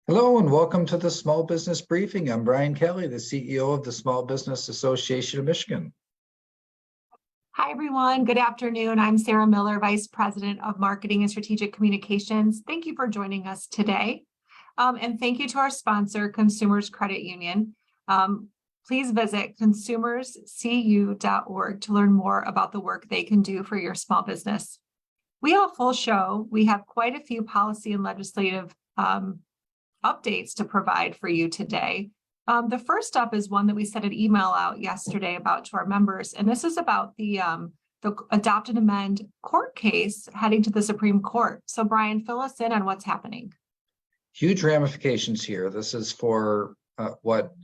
Hello and welcome to the Small Business Briefing. I'm Brian Calley, the CEO of the Small Business Association of Michigan. Hi, everyone. Good afternoon. I'm Sarah Miller, Vice President of Marketing and Strategic Communications. Thank you for joining us today. And thank you to our sponsor, Consumers Credit Union. Please visit consumerscu.org to learn more about the work they can do for your small business. We have a full show. We have quite a few policy and legislative updates to provide for you today. The first up is one that we sent an email out yesterday about to our members, and this is about the Adopt and Amend court case heading to the Supreme Court. So Brian, fill us in on what's happening. Huge ramifications here. This is for what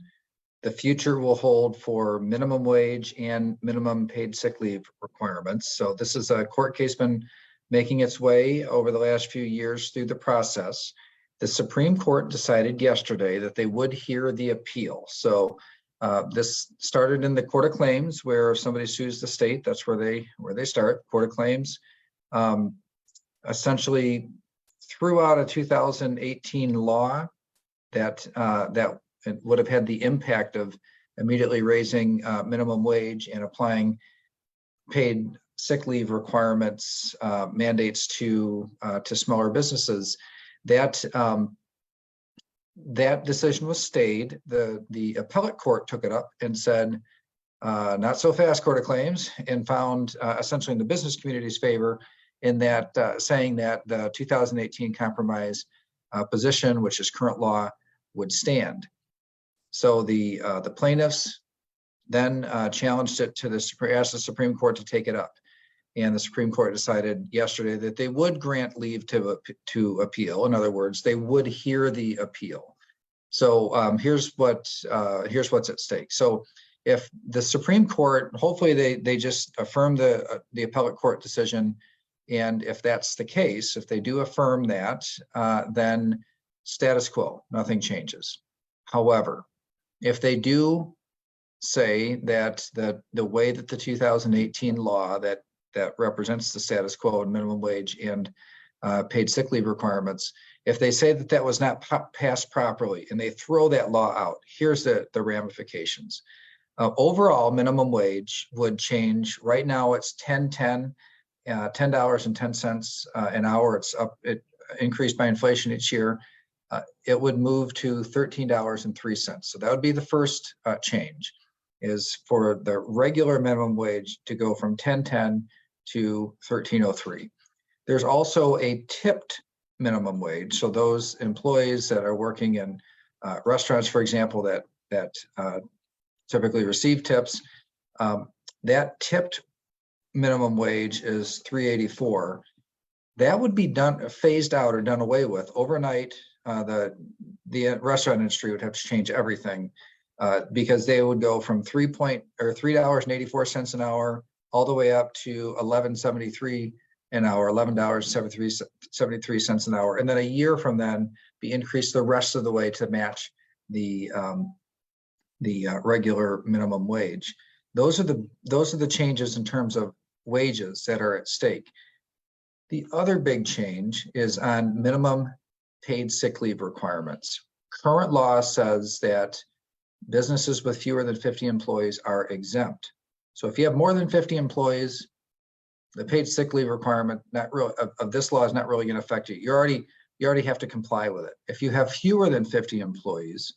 the future will hold for minimum wage and minimum paid sick leave requirements. So this is a court case been making its way over the last few years through the process. The Supreme Court decided yesterday that they would hear the appeal. So this started in the Court of Claims, where somebody sues the state. That's where they start. Court of Claims essentially threw out a 2018 law that would have had the impact of immediately raising minimum wage and applying paid sick leave requirements, mandates to smaller businesses. That decision was stayed. The appellate court took it up and said, not so fast, Court of Claims, and found essentially in the business community's favor in that saying that the 2018 compromise position, which is current law, would stand. So the plaintiffs then challenged it to asked the Supreme Court to take it up. And the Supreme Court decided yesterday that they would grant leave to appeal. In other words, they would hear the appeal. So here's what's at stake. So if the Supreme Court, hopefully they just affirm the appellate court decision, and if that's the case, if they do affirm that, then status quo, nothing changes. However, if they do say that the way that the 2018 law that represents the status quo and minimum wage and paid sick leave requirements, if they say that was not passed properly and they throw that law out, here's the ramifications. Overall, minimum wage would change. Right now, it's $10.10 an hour. It increased by inflation each year. It would move to $13.03. So that would be the first change, is for the regular minimum wage to go from $10.10 to $13.03. There's also a tipped minimum wage. So those employees that are working in restaurants, for example, that typically receive tips, that tipped minimum wage is $3.84. That would be phased out or done away with overnight. The restaurant industry would have to change everything because they would go from $3.84 an hour all the way up to $11.73 an hour, $11.73 an hour, and then a year from then be increased the rest of the way to match the regular minimum wage. Those are the changes in terms of wages that are at stake. The other big change is on minimum paid sick leave requirements. Current law says that businesses with fewer than 50 employees are exempt. So if you have more than 50 employees, the paid sick leave requirement of this law is not really going to affect you. You already have to comply with it. If you have fewer than 50 employees,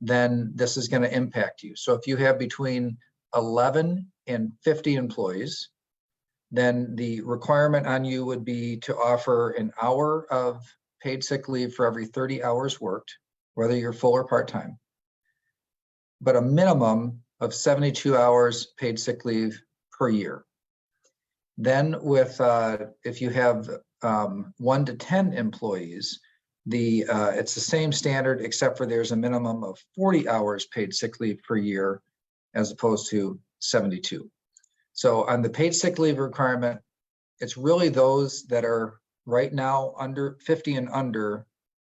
then this is going to impact you. So if you have between 11 and 50 employees, then the requirement on you would be to offer an hour of paid sick leave for every 30 hours worked, whether you're full or part-time, but a minimum of 72 hours paid sick leave per year. Then if you have 1 to 10 employees, it's the same standard, except for there's a minimum of 40 hours paid sick leave per year as opposed to 72. So on the paid sick leave requirement, it's really those that are right now under 50 and under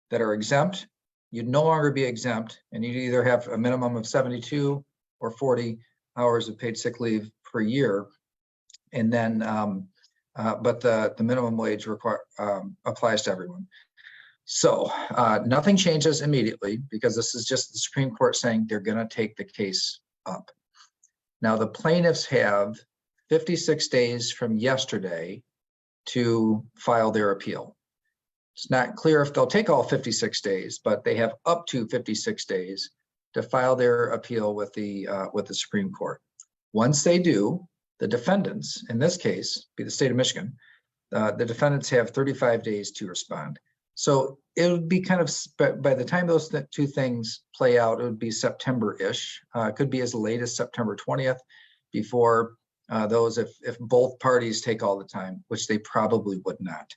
that are exempt. You'd no longer be exempt, and you'd either have a minimum of 72 or 40 hours of paid sick leave per year. And then, but the minimum wage applies to everyone. So nothing changes immediately because this is just the Supreme Court saying they're going to take the case up. Now, the plaintiffs have 56 days from yesterday to file their appeal. It's not clear if they'll take all 56 days, but they have up to 56 days to file their appeal with the Supreme Court. Once they do, the defendants, in this case, be the state of Michigan, the defendants have 35 days to respond. So it would be kind of, by the time those two things play out, it would be September-ish. It could be as late as September 20th before those, if both parties take all the time, which they probably would not.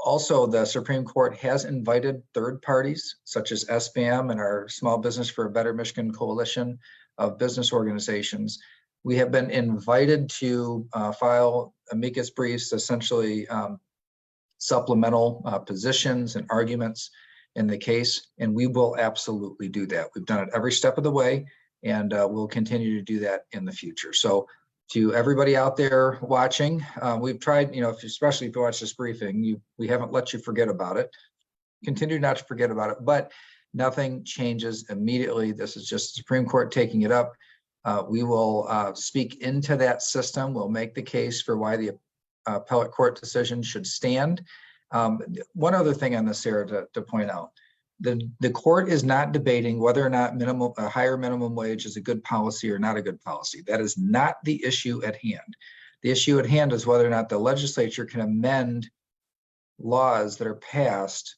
Also, the Supreme Court has invited third parties, such as SBAM and our Small Business for a Better Michigan Coalition of business organizations. We have been invited to file amicus briefs, essentially supplemental positions and arguments in the case, and we will absolutely do that. We've done it every step of the way, and we'll continue to do that in the future. So to everybody out there watching, we've tried, especially if you watch this briefing, we haven't let you forget about it. Continue not to forget about it, but nothing changes immediately. This is just the Supreme Court taking it up. We will speak into that system. We'll make the case for why the appellate court decision should stand. One other thing on this, Sarah, to point out, the court is not debating whether or not a higher minimum wage is a good policy or not a good policy. That is not the issue at hand. The issue at hand is whether or not the legislature can amend laws that are passed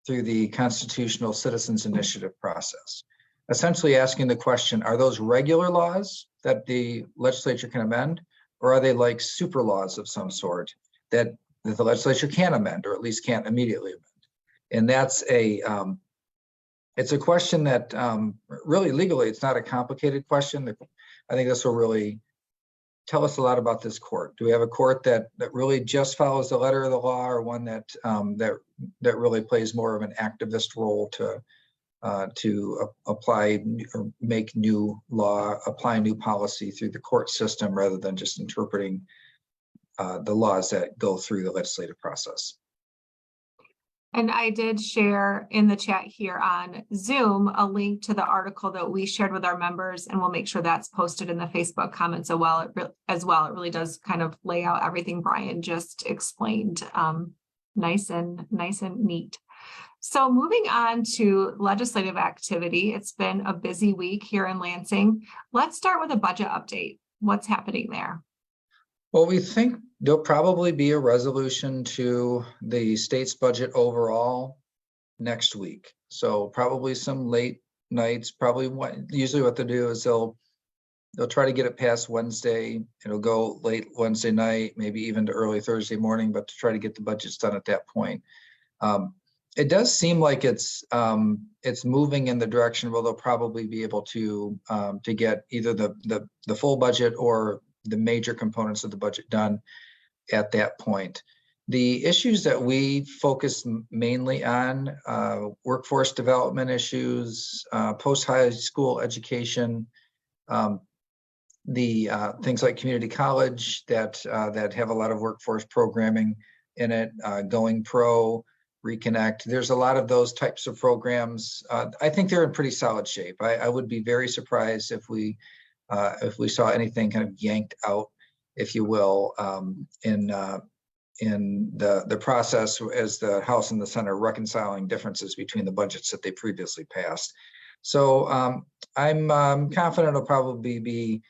through the constitutional citizens initiative process. Essentially asking the question, are those regular laws that the legislature can amend, or are they like super laws of some sort that the legislature can amend, or at least can't immediately amend? And that's it's a question that really legally, it's not a complicated question. I think this will really tell us a lot about this court. Do we have a court that really just follows the letter of the law, or one that really plays more of an activist role to apply or make new law, apply new policy through the court system rather than just interpreting the laws that go through the legislative process? And I did share in the chat here on Zoom a link to the article that we shared with our members, and we'll make sure that's posted in the Facebook comments as well. It really does kind of lay out everything Brian just explained, nice and neat. So moving on to legislative activity, it's been a busy week here in Lansing. Let's start with a budget update. What's happening there? Well, we think there'll probably be a resolution to the state's budget overall next week. So probably some late nights, usually what they'll do is they'll try to get it past Wednesday. It'll go late Wednesday night, maybe even to early Thursday morning, but to try to get the budgets done at that point. It does seem like it's moving in the direction where they'll probably be able to get either the full budget or the major components of the budget done at that point. The issues that we focus mainly on, workforce development issues, post-high school education, the things like community college that have a lot of workforce programming in it, Going Pro, Reconnect. There's a lot of those types of programs. I think they're in pretty solid shape. I would be very surprised if we saw anything kind of yanked out, if you will, in the process as the House and the Senate reconciling differences between the budgets that they previously passed. So I'm confident it'll probably be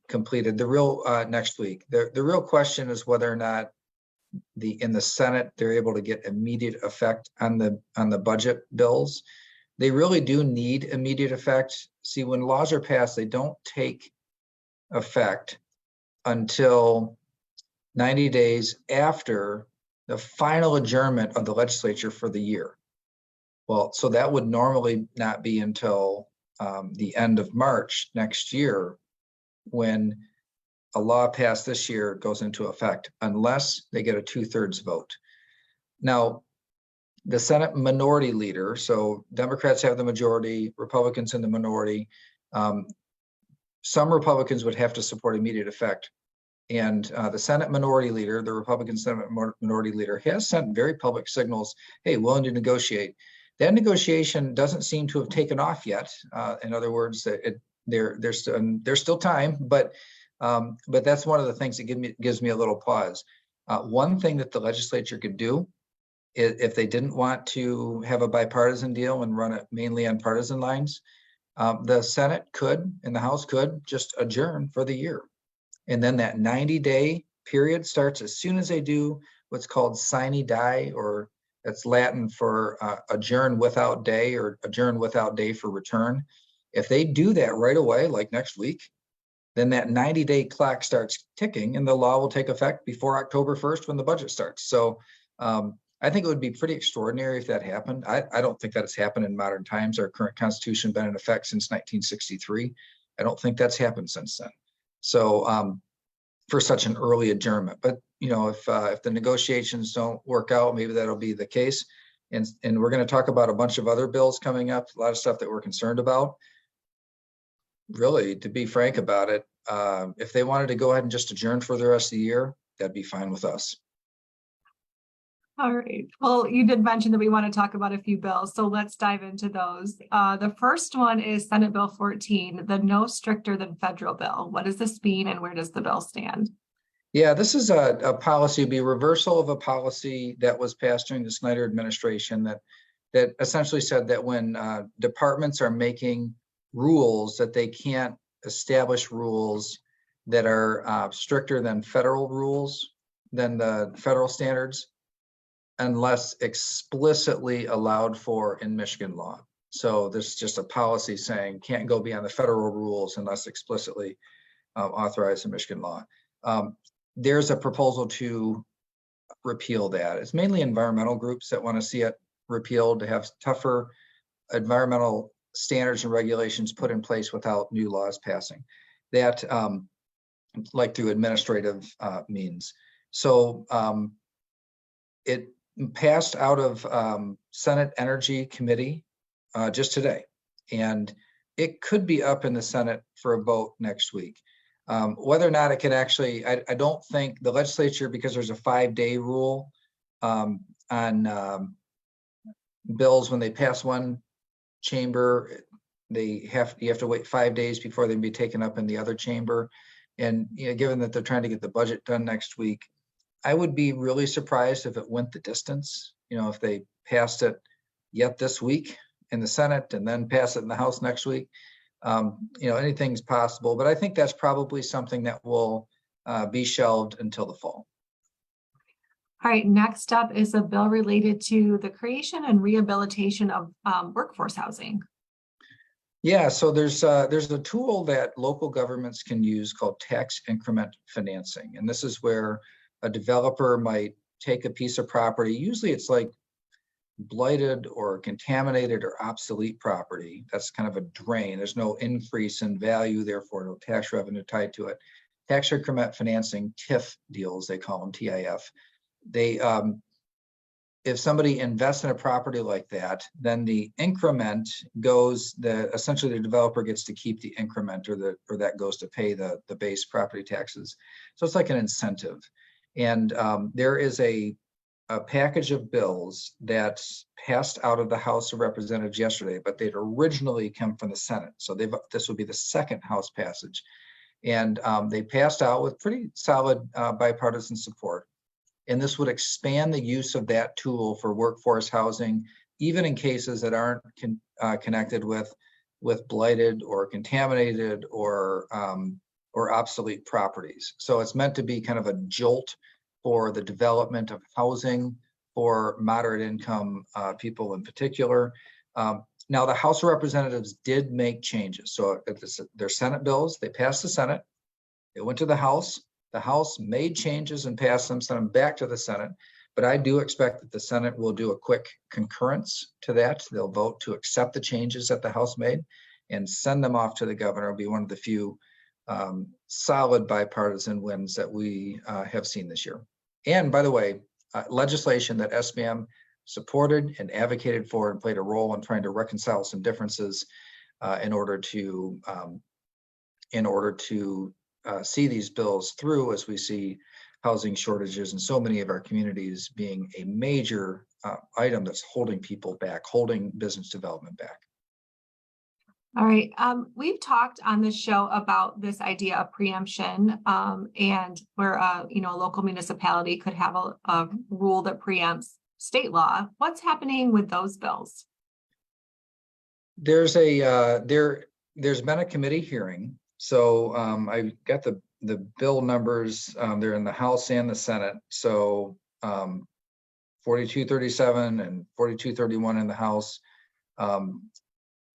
completed next week. The real question is whether or not in the Senate they're able to get immediate effect on the budget bills. They really do need immediate effect. See, when laws are passed, they don't take effect until 90 days after the final adjournment of the legislature for the year. Well, so that would normally not be until the end of March next year when a law passed this year goes into effect, unless they get a 2/3 vote. Now, the Senate minority leader, so Democrats have the majority, Republicans in the minority. Some Republicans would have to support immediate effect, And the Senate Minority Leader, the Republican Senate Minority Leader, has sent very public signals, hey, willing to negotiate. That negotiation doesn't seem to have taken off yet. In other words, there's still time, but that's one of the things that gives me a little pause. One thing that the legislature could do, if they didn't want to have a bipartisan deal and run it mainly on partisan lines, the Senate could and the House could just adjourn for the year. And then that 90-day period starts as soon as they do what's called sine die, or that's Latin for adjourn without day, or adjourn without day for return. If they do that right away, like next week, then that 90-day clock starts ticking and the law will take effect before October 1st when the budget starts. So I think it would be pretty extraordinary if that happened. I don't think that has happened in modern times. Our current Constitution has been in effect since 1963. I don't think that's happened since then. So for such an early adjournment, but if the negotiations don't work out, maybe that'll be the case. And we're going to talk about a bunch of other bills coming up, a lot of stuff that we're concerned about. Really, to be frank about it, if they wanted to go ahead and just adjourn for the rest of the year, that'd be fine with us. All right. Well, you did mention that we want to talk about a few bills, so let's dive into those. The first one is Senate Bill 14, the no stricter than federal bill. What does this mean and where does the bill stand? Yeah, this is a policy, be a reversal of a policy that was passed during the Snyder administration that essentially said that when departments are making rules, that they can't establish rules that are stricter than federal rules, than the federal standards, unless explicitly allowed for in Michigan law. So there's just a policy saying can't go beyond the federal rules unless explicitly authorized in Michigan law. There's a proposal to repeal that. It's mainly environmental groups that want to see it repealed, to have tougher environmental standards and regulations put in place without new laws passing. That like through administrative means. So it passed out of Senate Energy Committee just today, and it could be up in the Senate for a vote next week. Whether or not it can actually, I don't think the legislature, because there's a 5-day rule on bills, when they pass one chamber, you have to wait 5 days before they can be taken up in the other chamber. And given that they're trying to get the budget done next week, I would be really surprised if it went the distance. If they passed it yet this week in the Senate and then pass it in the House next week. Anything's possible, but I think that's probably something that will be shelved until the fall. All right, next up is a bill related to the creation and rehabilitation of workforce housing. Yeah, so there's a tool that local governments can use called tax increment financing. And this is where a developer might take a piece of property. Usually it's like blighted or contaminated or obsolete property. That's kind of a drain. There's no increase in value, therefore no tax revenue tied to it. Tax increment financing, TIF deals, they call them, TIF. They, if somebody invests in a property like that, then the increment goes, essentially the developer gets to keep the increment, or that goes to pay the base property taxes. So it's like an incentive. And there is a package of bills that passed out of the House of Representatives yesterday, but they'd originally come from the Senate. So this would be the second House passage. And they passed out with pretty solid bipartisan support. And this would expand the use of that tool for workforce housing, even in cases that aren't connected with blighted or contaminated or obsolete properties. So it's meant to be kind of a jolt for the development of housing for moderate income people in particular. Now, the House of Representatives did make changes. So they're Senate bills, they passed the Senate, it went to the House. The House made changes and passed them, sent them back to the Senate. But I do expect that the Senate will do a quick concurrence to that. They'll vote to accept the changes that the House made and send them off to the governor. It'll be one of the few solid bipartisan wins that we have seen this year. And by the way, legislation that SBAM supported and advocated for and played a role in trying to reconcile some differences in order to see these bills through, as we see housing shortages in so many of our communities being a major item that's holding people back, holding business development back. All right. We've talked on this show about this idea of preemption, and where a local municipality could have a rule that preempts state law. What's happening with those bills? There's been a committee hearing. So I got the bill numbers. They're in the House and the Senate. So 4237 and 4231 in the House.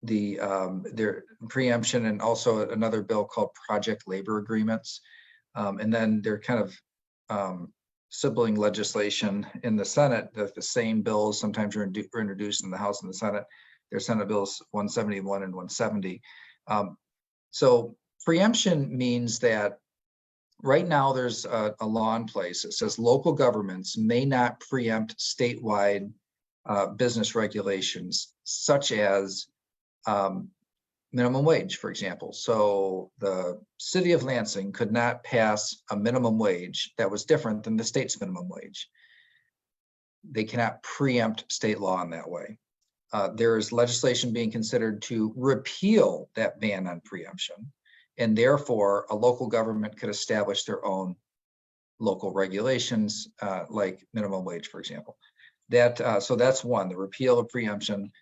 Their preemption, and also another bill called project labor agreements. And then they're kind of sibling legislation in the Senate, that the same bills sometimes are introduced in the House and the Senate. They're Senate bills 171 and 170. So preemption means that right now there's a law in place that says local governments may not preempt statewide business regulations, such as minimum wage, for example. So the city of Lansing could not pass a minimum wage that was different than the state's minimum wage. They cannot preempt state law in that way. There is legislation being considered to repeal that ban on preemption, and therefore a local government could establish their own local regulations, like minimum wage, for example. So that's one. The repeal of preemption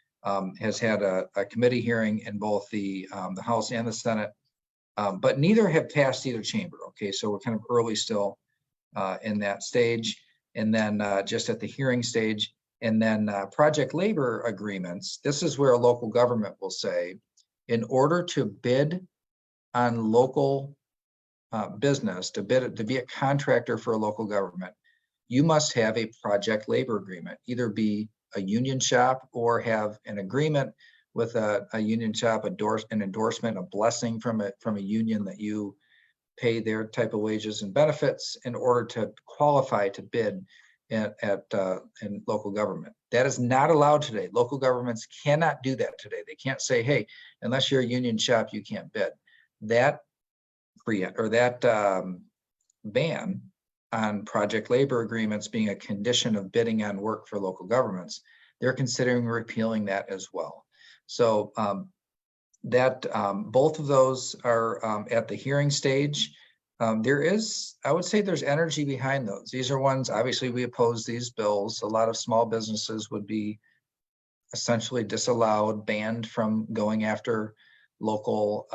has had a committee hearing in both the House and the Senate, but neither have passed either chamber. Okay, so we're kind of early still in that stage, and then just at the hearing stage. And then project labor agreements. This is where a local government will say, in order to bid on local business, to be a contractor for a local government, you must have a project labor agreement, either be a union shop or have an agreement with a union shop, an endorsement, a blessing from a union that you pay their type of wages and benefits in order to qualify to bid in local government. That is not allowed today. Local governments cannot do that today. They can't say, hey, unless you're a union shop, you can't bid. That ban on project labor agreements being a condition of bidding on work for local governments, they're considering repealing that as well. So both of those are at the hearing stage. I would say there's energy behind those. These are ones, obviously we oppose these bills. A lot of small businesses would be essentially disallowed, banned from going after local,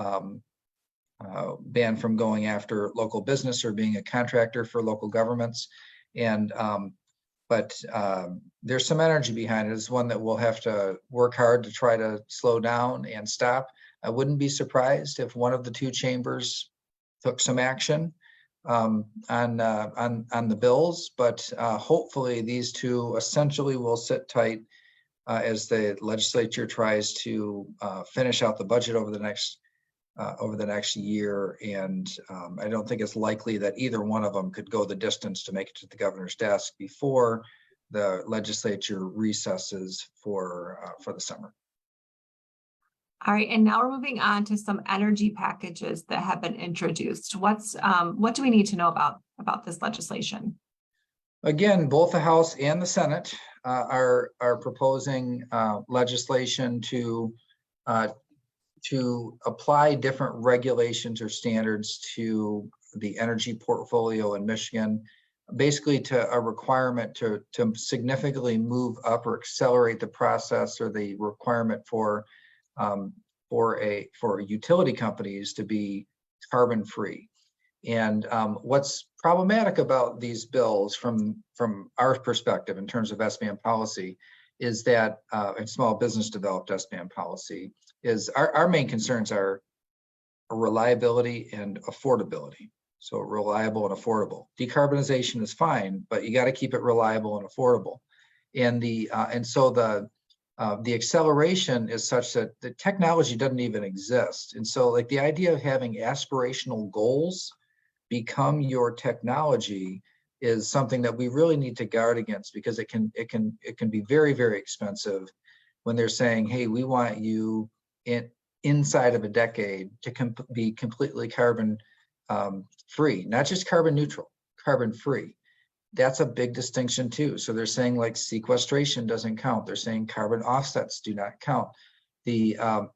banned from going after local business or being a contractor for local governments. And, but there's some energy behind it. It's one that we'll have to work hard to try to slow down and stop. I wouldn't be surprised if one of the two chambers took some action on the bills, but hopefully these two essentially will sit tight as the legislature tries to finish out the budget over the next year. And I don't think it's likely that either one of them could go the distance to make it to the governor's desk before the legislature recesses for the summer. All right, and now we're moving on to some energy packages that have been introduced. What do we need to know about this legislation? Again, both the House and the Senate are proposing legislation to apply different regulations or standards to the energy portfolio in Michigan, basically to a requirement to significantly move up or accelerate the process, or the requirement for utility companies to be carbon free. And what's problematic about these bills from our perspective in terms of SBAM policy is that, and small business developed SBAM policy, is our main concerns are reliability and affordability. So reliable and affordable. Decarbonization is fine, but you got to keep it reliable and affordable. And so the acceleration is such that the technology doesn't even exist. And so like the idea of having aspirational goals become your technology is something that we really need to guard against, because it can be very, very expensive when they're saying, hey, we want you inside of a decade to be completely carbon free, not just carbon neutral, carbon free. That's a big distinction too. So they're saying like sequestration doesn't count. They're saying carbon offsets do not count.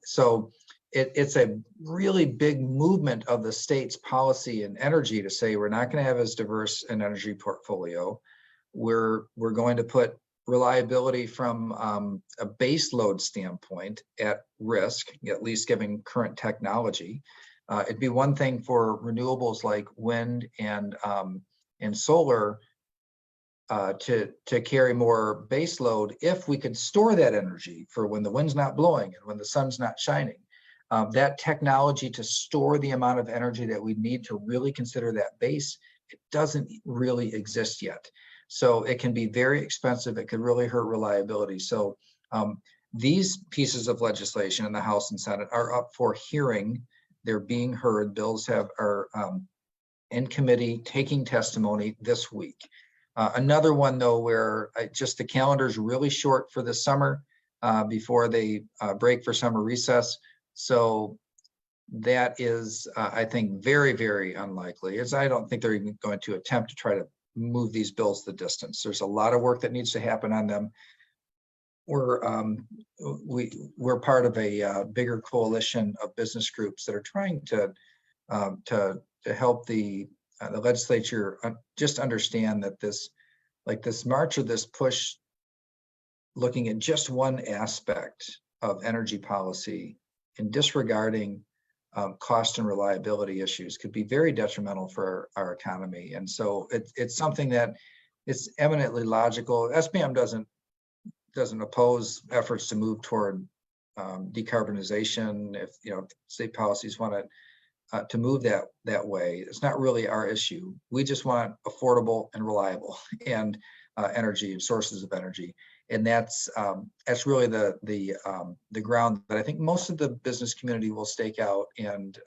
So it's a really big movement of the state's policy and energy to say we're not going to have as diverse an energy portfolio. We're going to put reliability from a base load standpoint at risk, at least given current technology. It'd be one thing for renewables like wind and solar to carry more base load if we could store that energy for when the wind's not blowing and when the sun's not shining. That technology to store the amount of energy that we need to really consider that base, it doesn't really exist yet. So it can be very expensive. It could really hurt reliability. So these pieces of legislation in the House and Senate are up for hearing. They're being heard. Bills are in committee taking testimony this week. Another one though, where just the calendar is really short for this summer before they break for summer recess. So that is, I think, very, very unlikely. I don't think they're even going to attempt to try to move these bills the distance. There's a lot of work that needs to happen on them. We're part of a bigger coalition of business groups that are trying to help the legislature just understand that this march or this push looking at just one aspect of energy policy and disregarding cost and reliability issues could be very detrimental for our economy. And so it's something that it's eminently logical. SBAM doesn't oppose efforts to move toward decarbonization. If state policies want to move that way, it's not really our issue. We just want affordable and reliable and energy and sources of energy. And that's really the ground that I think most of the business community will stake out and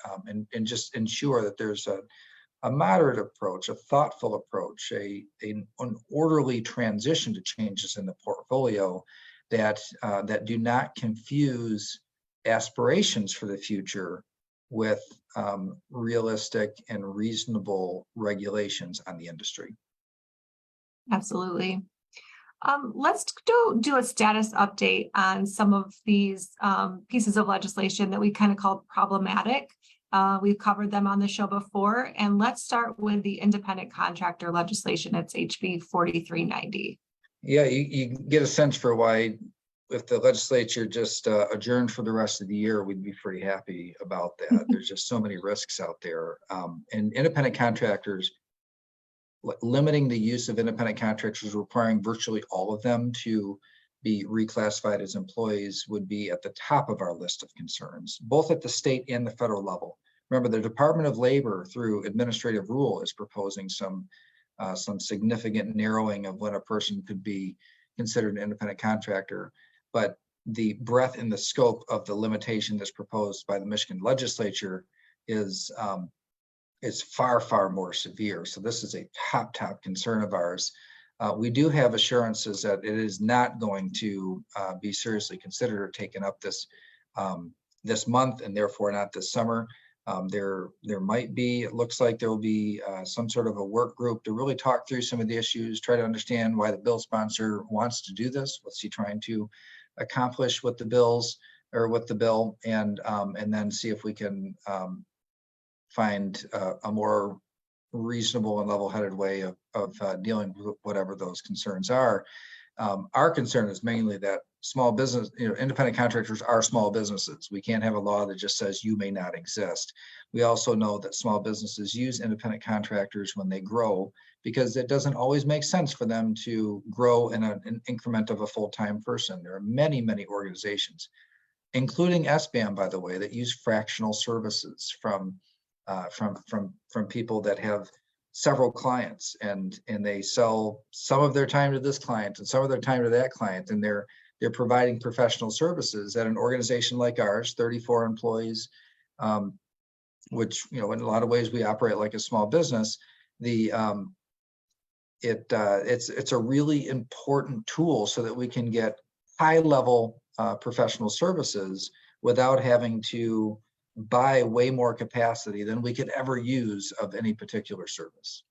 just ensure that there's a moderate approach, a thoughtful approach, an orderly transition to changes in the portfolio that do not confuse aspirations for the future with realistic and reasonable regulations on the industry. Absolutely. Let's do a status update on some of these pieces of legislation that we kind of called problematic. We've covered them on the show before, and let's start with the independent contractor legislation. It's HB 4390. Yeah, you get a sense for why, if the legislature just adjourned for the rest of the year, we'd be pretty happy about that. There's just so many risks out there. And independent contractors, limiting the use of independent contractors, requiring virtually all of them to be reclassified as employees, would be at the top of our list of concerns, both at the state and the federal level. Remember, the Department of Labor, through administrative rule, is proposing some significant narrowing of when a person could be considered an independent contractor. But the breadth and the scope of the limitation that's proposed by the Michigan legislature is far, far more severe. So this is a top concern of ours. We do have assurances that it is not going to be seriously considered or taken up this month, and therefore not this summer. There might be, it looks like there will be some sort of a work group to really talk through some of the issues, try to understand why the bill sponsor wants to do this. What's he trying to accomplish with the bills or with the bill, and then see if we can find a more reasonable and level-headed way of dealing with whatever those concerns are. Our concern is mainly that small business, independent contractors are small businesses. We can't have a law that just says you may not exist. We also know that small businesses use independent contractors when they grow, because it doesn't always make sense for them to grow in an increment of a full-time person. There are many organizations, including SBAM, by the way, that use fractional services from people that have several clients, and they sell some of their time to this client and some of their time to that client, and they're providing professional services at an organization like ours, 34 employees, which in a lot of ways we operate like a small business. It's a really important tool so that we can get high level professional services without having to buy way more capacity than we could ever use of any particular service.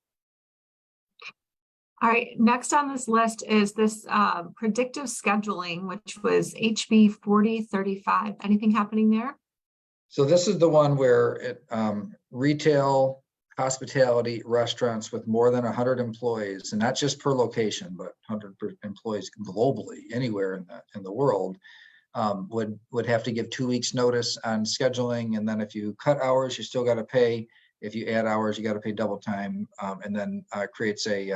All right, next on this list is this predictive scheduling, which was HB 4035. Anything happening there? So this is the one where it, retail, hospitality, restaurants with more than 100 employees, and not just per location, but 100 employees globally, anywhere in the world, would have to give 2 weeks notice on scheduling. And then if you cut hours, you still got to pay. If you add hours, you got to pay double time, and then creates a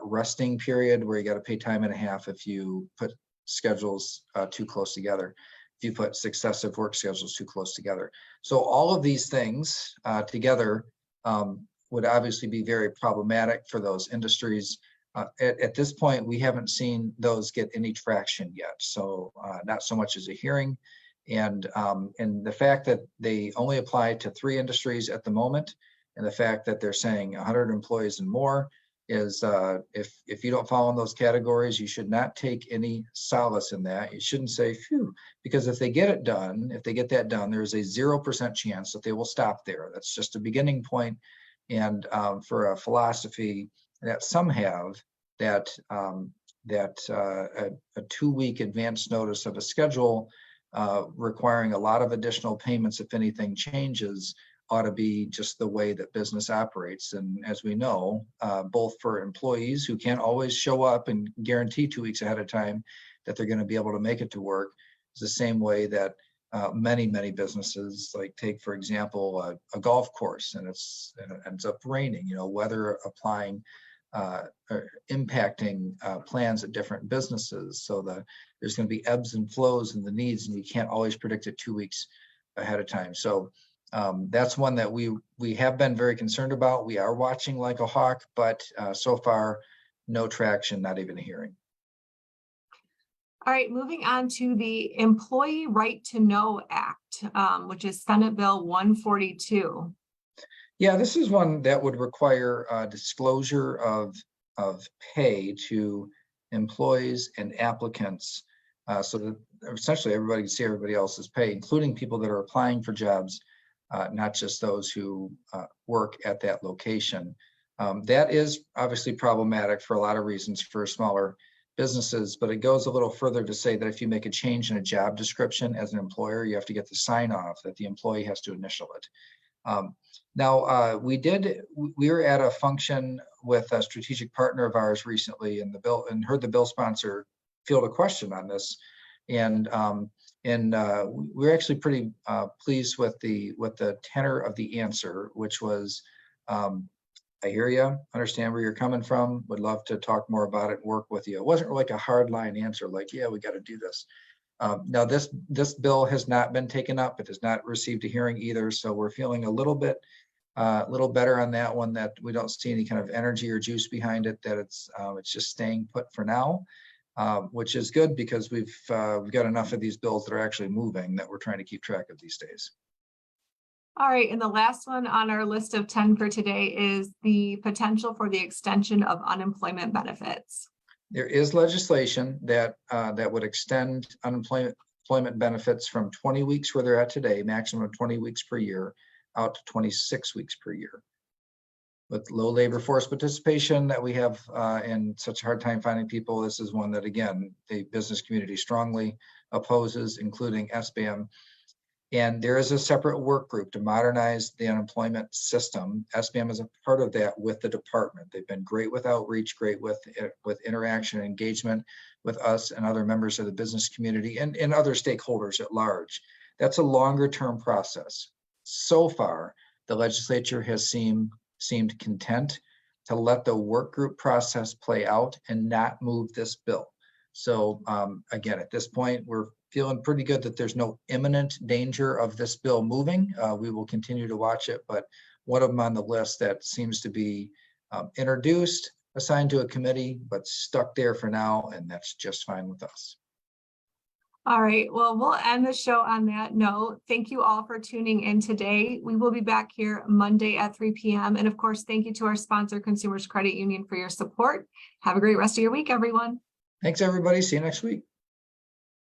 resting period where you got to pay time and a half if you put schedules too close together, if you put successive work schedules too close together. So all of these things together would obviously be very problematic for those industries. At this point, we haven't seen those get any traction yet. So not so much as a hearing. And the fact that they only apply to 3 industries at the moment, and the fact that they're saying 100 employees and more, is if you don't fall in those categories, you should not take any solace in that. You shouldn't say, phew, because if they get it done, if they get that done, there's a 0% chance that they will stop there. That's just a beginning point. And for a philosophy that some have, that a 2-week advance notice of a schedule requiring a lot of additional payments if anything changes ought to be just the way that business operates. And as we know, both for employees who can't always show up and guarantee 2 weeks ahead of time that they're going to be able to make it to work, is the same way that many businesses, like take, for example, a golf course, and it ends up raining, weather applying, impacting plans at different businesses. So there's going to be ebbs and flows in the needs, and you can't always predict it 2 weeks ahead of time. So that's one that we have been very concerned about. We are watching like a hawk, but so far, no traction, not even a hearing. All right, moving on to the Employee Right to Know Act, which is Senate Bill 142. Yeah, this is one that would require disclosure of pay to employees and applicants, so that essentially everybody can see everybody else's pay, including people that are applying for jobs, not just those who work at that location. That is obviously problematic for a lot of reasons for smaller businesses, but it goes a little further to say that if you make a change in a job description as an employer, you have to get the sign off that the employee has to initial it. Now, we were at a function with a strategic partner of ours recently in the bill, and heard the bill sponsor field a question on this. And we're actually pretty pleased with the tenor of the answer, which was, I hear you, understand where you're coming from, would love to talk more about it, work with you. It wasn't like a hard line answer, like, yeah, we got to do this. Now, this bill has not been taken up. It has not received a hearing either. So we're feeling a little better on that one, that we don't see any kind of energy or juice behind it, that it's just staying put for now, which is good, because we've got enough of these bills that are actually moving that we're trying to keep track of these days. All right, and the last one on our list of 10 for today is the potential for the extension of unemployment benefits. There is legislation that would extend unemployment benefits from 20 weeks where they're at today, maximum of 20 weeks per year, out to 26 weeks per year. With low labor force participation that we have in such a hard time finding people, this is one that, again, the business community strongly opposes, including SBAM. And there is a separate work group to modernize the unemployment system. SBAM is a part of that with the department. They've been great with outreach, great with interaction and engagement with us and other members of the business community and other stakeholders at large. That's a longer term process. So far, the legislature has seemed content to let the work group process play out and not move this bill. So again, at this point, we're feeling pretty good that there's no imminent danger of this bill moving. We will continue to watch it, but one of them on the list that seems to be introduced, assigned to a committee, but stuck there for now, and that's just fine with us. All right, well, we'll end the show on that note. Thank you all for tuning in today. We will be back here Monday at 3 p.m. And of course, thank you to our sponsor, Consumers Credit Union, for your support. Have a great rest of your week, everyone. Thanks, everybody. See you next week.